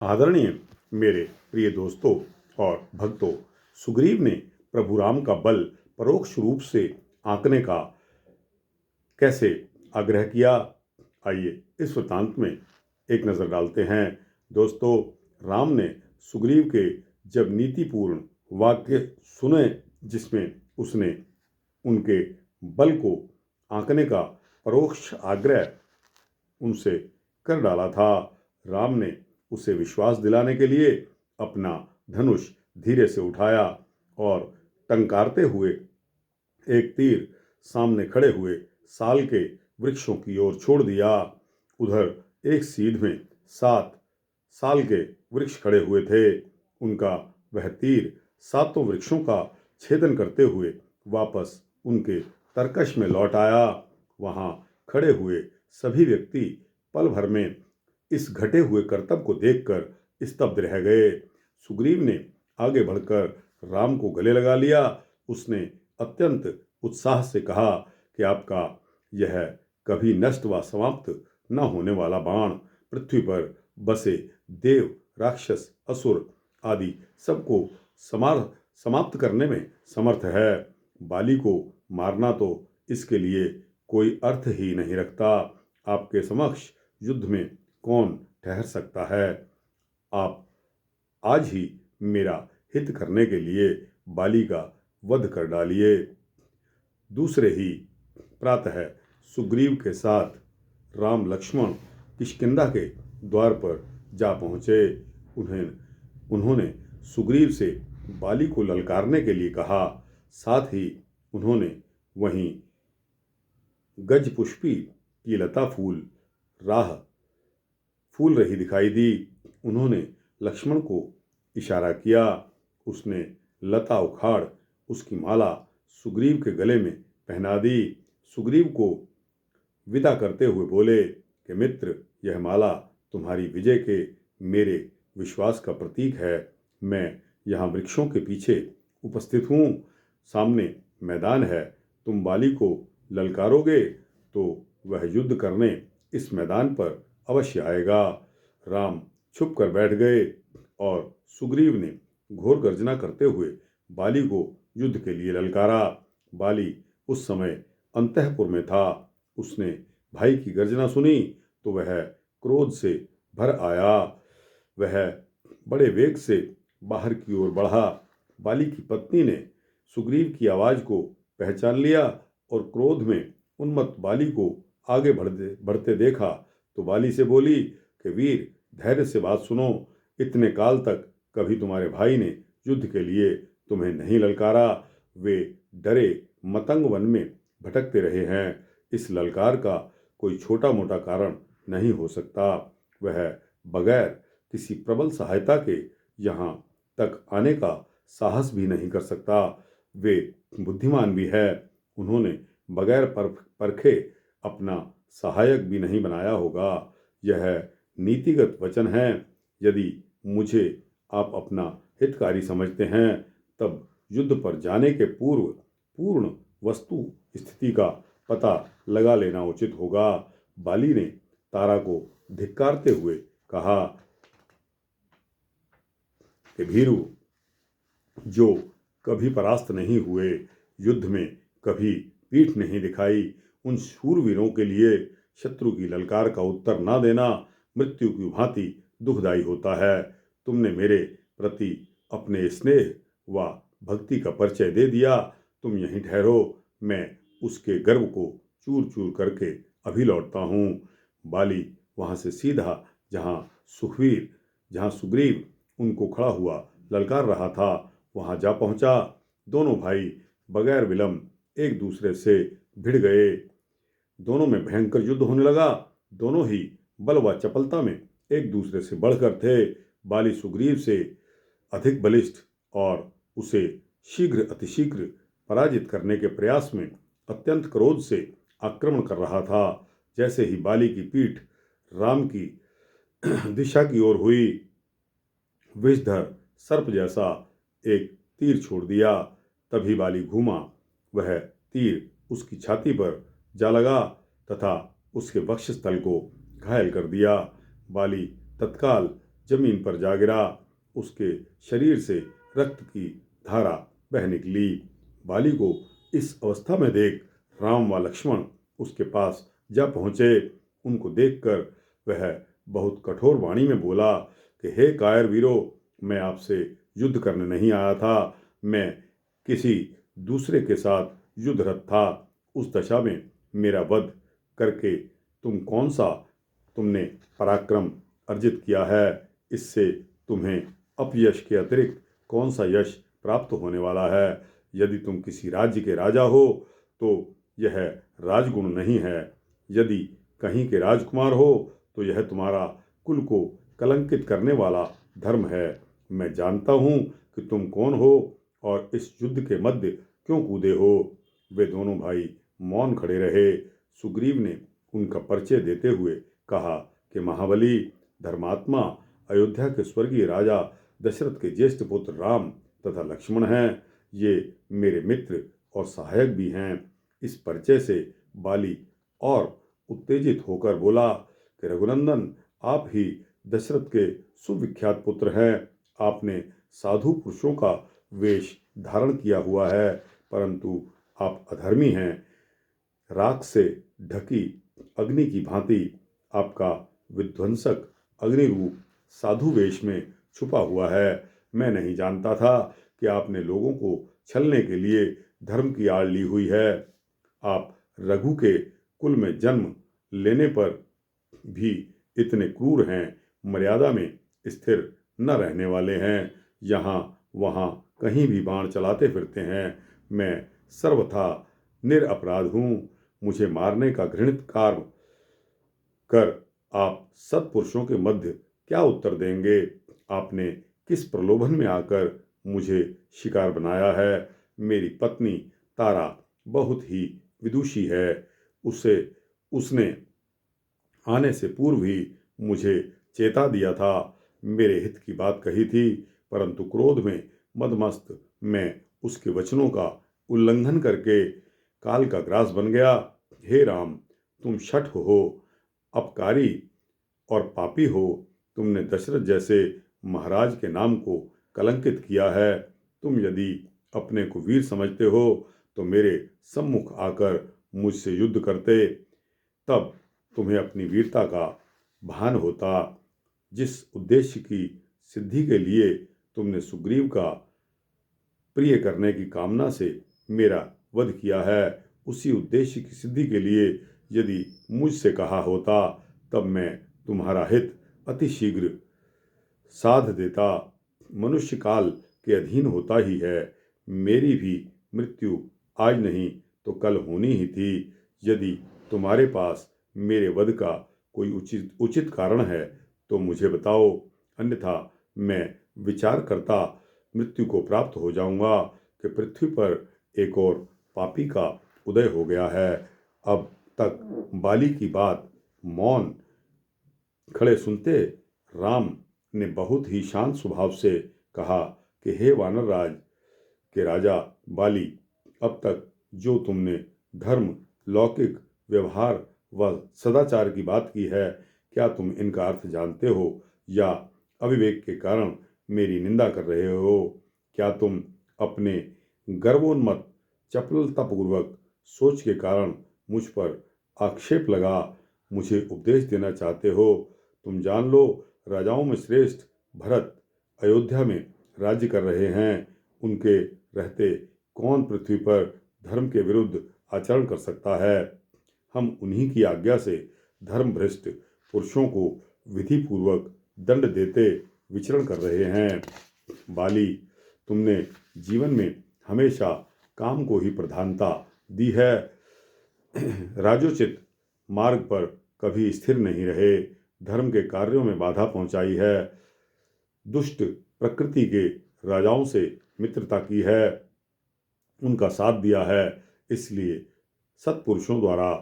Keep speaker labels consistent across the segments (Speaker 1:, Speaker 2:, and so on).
Speaker 1: आदरणीय मेरे प्रिय दोस्तों और भक्तों, सुग्रीव ने प्रभु राम का बल परोक्ष रूप से आंकने का कैसे आग्रह किया, आइए इस वृत्तांत में एक नज़र डालते हैं। दोस्तों, राम ने सुग्रीव के जब नीतिपूर्ण वाक्य सुने जिसमें उसने उनके बल को आंकने का परोक्ष आग्रह उनसे कर डाला था, राम ने उसे विश्वास दिलाने के लिए अपना धनुष धीरे से उठाया और टंकारते हुए एक तीर सामने खड़े हुए साल के वृक्षों की ओर छोड़ दिया। उधर एक सीध में 7 साल के वृक्ष खड़े हुए थे। उनका वह तीर 7 वृक्षों का छेदन करते हुए वापस उनके तरकश में लौट आया। वहां खड़े हुए सभी व्यक्ति पल भर में इस घटे हुए करतब को देखकर स्तब्ध रह गए। सुग्रीव ने आगे बढ़कर राम को गले लगा लिया। उसने अत्यंत उत्साह से कहा कि आपका यह कभी नष्ट व समाप्त न होने वाला बाण पृथ्वी पर बसे देव, राक्षस, असुर आदि सबको समाप्त करने में समर्थ है। बाली को मारना तो इसके लिए कोई अर्थ ही नहीं रखता। आपके समक्ष युद्ध में कौन ठहर सकता है? आप आज ही मेरा हित करने के लिए बाली का वध कर डालिए। दूसरे ही प्रातः सुग्रीव के साथ राम लक्ष्मण किष्किंधा के द्वार पर जा पहुँचे। उन्होंने सुग्रीव से बाली को ललकारने के लिए कहा। साथ ही उन्होंने वहीं गजपुष्पी की लता फूल रही दिखाई दी। उन्होंने लक्ष्मण को इशारा किया। उसने लता उखाड़ उसकी माला सुग्रीव के गले में पहना दी। सुग्रीव को विदा करते हुए बोले कि मित्र, यह माला तुम्हारी विजय के मेरे विश्वास का प्रतीक है। मैं यहाँ वृक्षों के पीछे उपस्थित हूँ। सामने मैदान है। तुम बाली को ललकारोगे तो वह युद्ध करने इस मैदान पर अवश्य आएगा। राम छुप कर बैठ गए और सुग्रीव ने घोर गर्जना करते हुए बाली को युद्ध के लिए ललकारा। बाली उस समय अंतःपुर में था। उसने भाई की गर्जना सुनी तो वह क्रोध से भर आया। वह बड़े वेग से बाहर की ओर बढ़ा। बाली की पत्नी ने सुग्रीव की आवाज़ को पहचान लिया और क्रोध में उन्मत्त बाली को आगे बढ़ते देखा तो बाली से बोली कि वीर, धैर्य से बात सुनो। इतने काल तक कभी तुम्हारे भाई ने युद्ध के लिए तुम्हें नहीं ललकारा। वे डरे मतंग वन में भटकते रहे हैं। इस ललकार का कोई छोटा मोटा कारण नहीं हो सकता। वह बगैर किसी प्रबल सहायता के यहाँ तक आने का साहस भी नहीं कर सकता। वे बुद्धिमान भी है। उन्होंने बगैर परखे अपना सहायक भी नहीं बनाया होगा। यह नीतिगत वचन है। यदि मुझे आप अपना हितकारी समझते हैं तब युद्ध पर जाने के पूर्व पूर्ण वस्तु स्थिति का पता लगा लेना उचित होगा। बाली ने तारा को धिक्कारते हुए कहा कि भीरू, जो कभी परास्त नहीं हुए, युद्ध में कभी पीठ नहीं दिखाई, उन शूरवीरों के लिए शत्रु की ललकार का उत्तर न देना मृत्यु की भांति दुखदायी होता है। तुमने मेरे प्रति अपने स्नेह व भक्ति का परिचय दे दिया। तुम यहीं ठहरो, मैं उसके गर्व को चूर चूर करके अभी लौटता हूँ। बाली वहाँ से सीधा जहाँ सुग्रीव उनको खड़ा हुआ ललकार रहा था वहाँ जा पहुँचा। दोनों भाई बगैर विलंब एक दूसरे से भिड़ गए। दोनों में भयंकर युद्ध होने लगा। दोनों ही बल व चपलता में एक दूसरे से बढ़कर थे। बाली सुग्रीव से अधिक बलिष्ठ और उसे अतिशीघ्र पराजित करने के प्रयास में अत्यंत क्रोध से आक्रमण कर रहा था। जैसे ही बाली की पीठ राम की दिशा की ओर हुई, विषधर सर्प जैसा एक तीर छोड़ दिया। तभी बाली घूमा। वह तीर उसकी छाती पर जा लगा तथा उसके वक्षस्थल को घायल कर दिया। बाली तत्काल जमीन पर जा गिरा। उसके शरीर से रक्त की धारा बह निकली। बाली को इस अवस्था में देख राम व लक्ष्मण उसके पास जा पहुँचे। उनको देखकर वह बहुत कठोर वाणी में बोला कि हे कायर वीरो, मैं आपसे युद्ध करने नहीं आया था, मैं किसी दूसरे के साथ युद्धरत था। उस दशा में मेरा वध करके तुमने पराक्रम अर्जित किया है। इससे तुम्हें अपयश के अतिरिक्त कौन सा यश प्राप्त होने वाला है? यदि तुम किसी राज्य के राजा हो तो यह राजगुण नहीं है, यदि कहीं के राजकुमार हो तो यह तुम्हारा कुल को कलंकित करने वाला धर्म है। मैं जानता हूँ कि तुम कौन हो और इस युद्ध के मध्य क्यों कूदे हो। वे दोनों भाई मौन खड़े रहे। सुग्रीव ने उनका परिचय देते हुए कहा कि महाबली, धर्मात्मा, अयोध्या के स्वर्गीय राजा दशरथ के ज्येष्ठ पुत्र राम तथा लक्ष्मण हैं। ये मेरे मित्र और सहायक भी हैं। इस परिचय से बाली और उत्तेजित होकर बोला कि रघुनंदन, आप ही दशरथ के सुविख्यात पुत्र हैं। आपने साधु पुरुषों का वेश धारण किया हुआ है, परंतु आप अधर्मी हैं। राख से ढकी अग्नि की भांति आपका विध्वंसक अग्नि रूप साधु वेश में छुपा हुआ है। मैं नहीं जानता था कि आपने लोगों को छलने के लिए धर्म की आड़ ली हुई है। आप रघु के कुल में जन्म लेने पर भी इतने क्रूर हैं, मर्यादा में स्थिर न रहने वाले हैं, यहाँ वहाँ कहीं भी बाण चलाते फिरते हैं। मैं सर्वथा निरपराध हूँ। मुझे मारने का घृणित कार्य कर आप सत्पुरुषों के मध्य क्या उत्तर देंगे? आपने किस प्रलोभन में आकर मुझे शिकार बनाया है? मेरी पत्नी तारा बहुत ही विदुषी है। उसने आने से पूर्व ही मुझे चेता दिया था, मेरे हित की बात कही थी, परंतु क्रोध में मदमस्त मैं उसके वचनों का उल्लंघन करके काल का ग्रास बन गया। हे राम, तुम शठ हो, अपकारी और पापी हो। तुमने दशरथ जैसे महाराज के नाम को कलंकित किया है। तुम यदि अपने को वीर समझते हो तो मेरे सम्मुख आकर मुझसे युद्ध करते, तब तुम्हें अपनी वीरता का भान होता। जिस उद्देश्य की सिद्धि के लिए तुमने सुग्रीव का प्रिय करने की कामना से मेरा वध किया है, उसी उद्देश्य की सिद्धि के लिए यदि मुझसे कहा होता, तब मैं तुम्हारा हित अति शीघ्र साध देता। मनुष्य काल के अधीन होता ही है। मेरी भी मृत्यु आज नहीं तो कल होनी ही थी। यदि तुम्हारे पास मेरे वध का कोई उचित कारण है तो मुझे बताओ, अन्यथा मैं विचार करता मृत्यु को प्राप्त हो जाऊंगा कि पृथ्वी पर एक और पापी का उदय हो गया है। अब तक बाली की बात मौन खड़े सुनते राम ने बहुत ही शांत स्वभाव से कहा कि हे वानर राज के राजा बाली, अब तक जो तुमने धर्म, लौकिक व्यवहार व सदाचार की बात की है, क्या तुम इनका अर्थ जानते हो या अविवेक के कारण मेरी निंदा कर रहे हो? क्या तुम अपने गर्वोन्मत्त चपलतापूर्वक सोच के कारण मुझ पर आक्षेप लगा मुझे उपदेश देना चाहते हो? तुम जान लो, राजाओं में श्रेष्ठ भरत अयोध्या में राज्य कर रहे हैं। उनके रहते कौन पृथ्वी पर धर्म के विरुद्ध आचरण कर सकता है? हम उन्हीं की आज्ञा से धर्म भ्रष्ट पुरुषों को विधि पूर्वक दंड देते विचरण कर रहे हैं। बाली, तुमने जीवन में हमेशा काम को ही प्रधानता दी है, राजोचित मार्ग पर कभी स्थिर नहीं रहे, धर्म के कार्यों में बाधा पहुंचाई है, दुष्ट प्रकृति के राजाओं से मित्रता की है, उनका साथ दिया है। इसलिए सत्पुरुषों द्वारा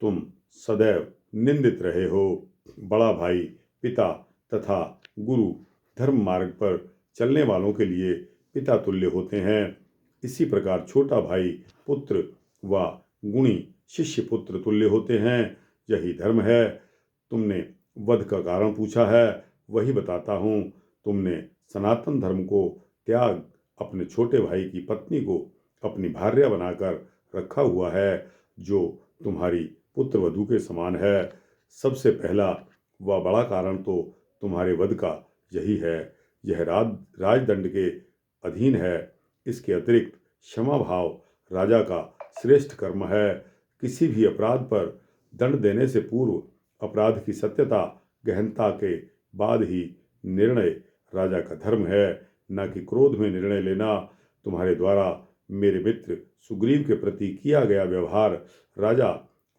Speaker 1: तुम सदैव निंदित रहे हो। बड़ा भाई पिता तथा गुरु धर्म मार्ग पर चलने वालों के लिए पिता तुल्य होते हैं। इसी प्रकार छोटा भाई पुत्र व गुणी शिष्य पुत्र तुल्य होते हैं। यही धर्म है। तुमने वध का कारण पूछा है, वही बताता हूँ। तुमने सनातन धर्म को त्याग अपने छोटे भाई की पत्नी को अपनी भार्या बनाकर रखा हुआ है, जो तुम्हारी पुत्र वधू के समान है। सबसे पहला व बड़ा कारण तो तुम्हारे वध का यही है। यह राजदंड के अधीन है। इसके अतिरिक्त क्षमा भाव राजा का श्रेष्ठ कर्म है। किसी भी अपराध पर दंड देने से पूर्व अपराध की सत्यता गहनता के बाद ही निर्णय राजा का धर्म है, न कि क्रोध में निर्णय लेना। तुम्हारे द्वारा मेरे मित्र सुग्रीव के प्रति किया गया व्यवहार राजा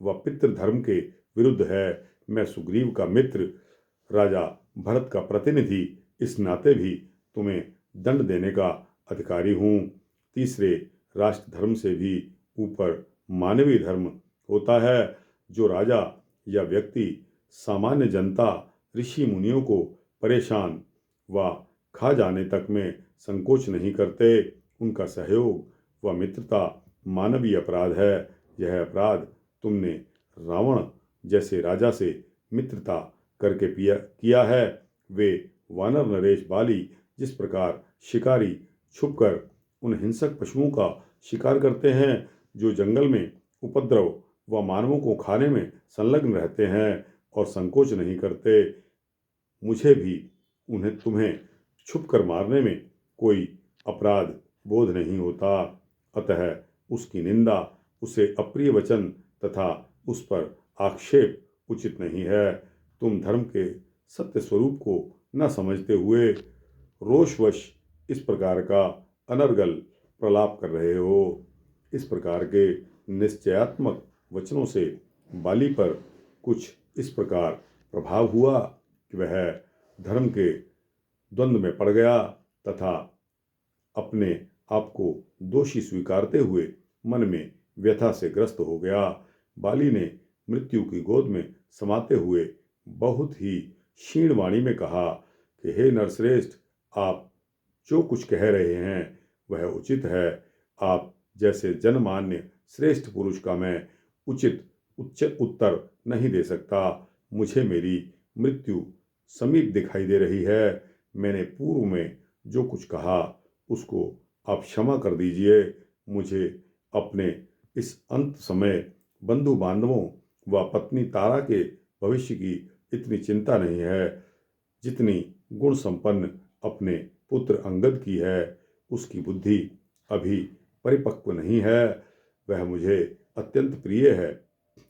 Speaker 1: व पितृधर्म के विरुद्ध है। मैं सुग्रीव का मित्र, राजा भरत का प्रतिनिधि, इस नाते भी तुम्हें दंड देने का अधिकारी हूँ। तीसरे, राष्ट्र धर्म से भी ऊपर मानवीय धर्म होता है, जो राजा या व्यक्ति सामान्य जनता, ऋषि मुनियों को परेशान व खा जाने तक में संकोच नहीं करते। उनका सहयोग व मित्रता मानवीय अपराध है। यह अपराध तुमने रावण जैसे राजा से मित्रता करके किया है। वे वानर नरेश बाली जिस प्रकार शिकारी छुपकर उन हिंसक पशुओं का शिकार करते हैं, जो जंगल में उपद्रव व मानवों को खाने में संलग्न रहते हैं और संकोच नहीं करते, मुझे भी तुम्हें छुपकर मारने में कोई अपराध बोध नहीं होता। अतः उसकी निंदा, उसे अप्रिय वचन तथा उस पर आक्षेप उचित नहीं है। तुम धर्म के सत्य स्वरूप को न समझते हुए रोषवश इस प्रकार का अनर्गल प्रलाप कर रहे हो। इस प्रकार के निश्चयात्मक वचनों से बाली पर कुछ इस प्रकार प्रभाव हुआ कि वह धर्म के द्वंद्व में पड़ गया तथा अपने आप को दोषी स्वीकारते हुए मन में व्यथा से ग्रस्त हो गया। बाली ने मृत्यु की गोद में समाते हुए बहुत ही क्षीण वाणी में कहा कि हे नरश्रेष्ठ, आप जो कुछ कह रहे हैं वह उचित है। आप जैसे जनमान्य श्रेष्ठ पुरुष का मैं उच्च उत्तर नहीं दे सकता। मुझे मेरी मृत्यु समीप दिखाई दे रही है। मैंने पूर्व में जो कुछ कहा उसको आप क्षमा कर दीजिए। मुझे अपने इस अंत समय बंधु बांधवों व पत्नी तारा के भविष्य की इतनी चिंता नहीं है जितनी गुण संपन्न अपने पुत्र अंगद की है। उसकी बुद्धि अभी परिपक्व नहीं है। वह मुझे अत्यंत प्रिय है।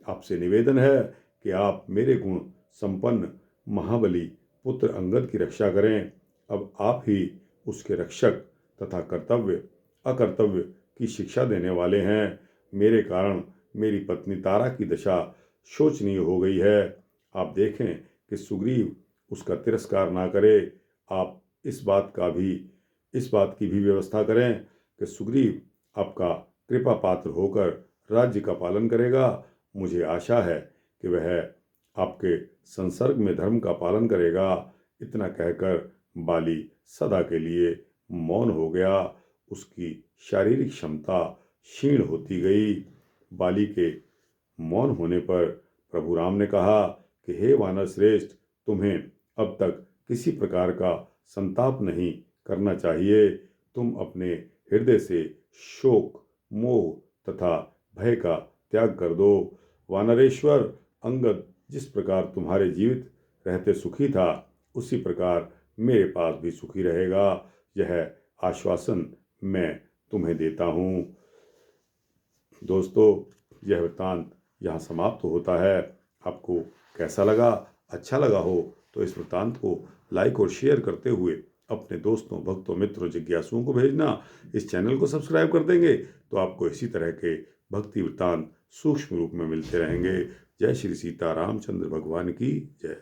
Speaker 1: आपसे निवेदन है कि आप मेरे गुण संपन्न महाबली पुत्र अंगद की रक्षा करें। अब आप ही उसके रक्षक तथा कर्तव्य अकर्तव्य की शिक्षा देने वाले हैं। मेरे कारण मेरी पत्नी तारा की दशा शोचनीय हो गई है। आप देखें कि सुग्रीव उसका तिरस्कार ना करे। आप इस बात की भी व्यवस्था करें कि सुग्रीव आपका कृपा पात्र होकर राज्य का पालन करेगा। मुझे आशा है कि वह आपके संसर्ग में धर्म का पालन करेगा। इतना कहकर बाली सदा के लिए मौन हो गया। उसकी शारीरिक क्षमता क्षीण होती गई। बाली के मौन होने पर प्रभु राम ने कहा कि हे वानर श्रेष्ठ, तुम्हें अब तक किसी प्रकार का संताप नहीं करना चाहिए। तुम अपने हृदय से शोक, मोह तथा भय का त्याग कर दो। वानरेश्वर अंगद जिस प्रकार तुम्हारे जीवित रहते सुखी था, उसी प्रकार मेरे पास भी सुखी रहेगा। यह आश्वासन मैं तुम्हें देता हूँ। दोस्तों, यह वृत्तांत यहाँ समाप्त होता है। आपको कैसा लगा? अच्छा लगा हो तो इस वृत्तांत को लाइक और शेयर करते हुए अपने दोस्तों, भक्तों, मित्रों, जिज्ञासुओं को भेजना। इस चैनल को सब्सक्राइब कर देंगे तो आपको इसी तरह के भक्ति वृत्तांत सूक्ष्म रूप में मिलते रहेंगे। जय श्री सीता रामचंद्र भगवान की जय।